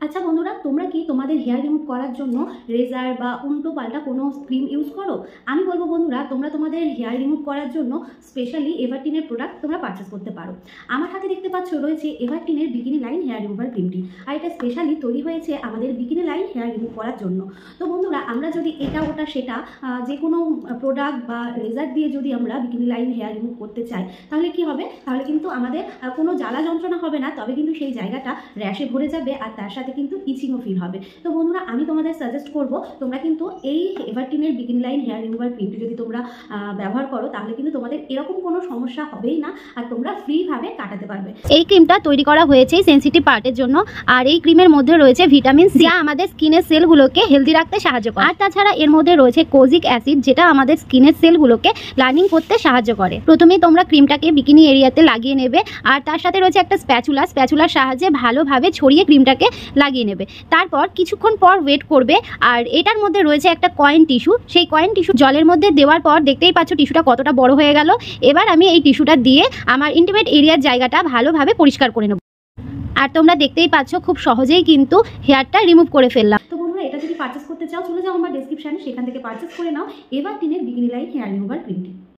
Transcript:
আচ্ছা বন্ধুরা, তোমরা কি তোমাদের হেয়ার রিমুভ করার জন্য রেজার বা উল্টো পাল্টা কোনো ক্রিম ইউজ করো? আমি বলবো বন্ধুরা, তোমরা তোমাদের হেয়ার রিমুভ করার জন্য স্পেশালি এভারটিনের প্রোডাক্ট তোমরা পারচেস করতে পারো। আমার হাতে দেখতে পাচ্ছ রয়েছে এভারটিনের বিকিনি লাইন হেয়ার রিমুভার ক্রিমটি, আর এটা স্পেশালি তৈরি হয়েছে আমাদের বিকিনি লাইন হেয়ার রিমুভ করার জন্য। তো বন্ধুরা, আমরা যদি এটা ওটা সেটা যে কোনো প্রোডাক্ট বা রেজার দিয়ে যদি আমরা বিকিনি লাইন হেয়ার রিমুভ করতে চাই, তাহলে কি হবে? তাহলে কিন্তু আমাদের কোনো জ্বালা যন্ত্রণা হবে না, তবে কিন্তু সেই জায়গাটা র্যাশে ভরে যাবে, আর তার সাথে কিন্তু ইচিংও ফিল হবে। তো বন্ধুরা, আমি তোমাদের সাজেস্ট করব তোমরা কিন্তু এই এভারটিনের বিকিনি লাইন হেয়ার রিমুভার ক্রিমটি যদি তোমরা ব্যবহার করো, তাহলে কিন্তু তোমাদের এরকম কোনো সমস্যা হবেই না, আর তোমরা ফ্রিভাবে কাটাতে পারবে। এই ক্রিমটা তৈরি করা হয়েছে সেনসিটিভ পার্টের জন্য, আর এই ক্রিমের মধ্যে রয়েছে ভিটামিন সি, যা আমাদের স্কিনের সেলগুলোকে হেলদি রাখতে সাহায্য করে। আর তাছাড়া এর মধ্যে রয়েছে কোজিক অ্যাসিড, যেটা আমাদের স্কিনের সেলগুলোকে লার্নিং করতে সাহায্য করে। প্রথমেই তোমরা ক্রিমটাকে বিকিনি এরিয়াতে লাগিয়ে নেবে, আর তার সাথে রয়েছে একটা স্প্যাচুলার সাহায্যে ভালোভাবে ছড়িয়ে ক্রিমটাকে লাগিয়ে নেবে। তারপর কিছুক্ষণ পর ওয়েট করবে, আর এটার মধ্যে রয়েছে একটা কয়েন টিস্যু। সেই কয়েন টিস্যু জলের মধ্যে দেওয়ার পর দেখতেই পাচ্ছ টিস্যুটা কতটা বড় হয়ে গেল। এবার আমি এই টিস্যুটা দিয়ে আমার ইন্টিমেট এরিয়ার জায়গাটা ভালোভাবে পরিষ্কার করে নেব। আর তোমরা দেখতেই পাচ্ছ খুব সহজেই কিন্তু হেয়ারটা রিমুভ করে ফেললাম। তো বন্ধুরা, এটা যদি পারচেস করতে চাও, চলে যাও আমার ডেসক্রিপশনে, সেখান থেকে পারচেস করে নাও এভারটিনের বিকিনি লাইন হেয়ার রিমুভার ক্রিমটি।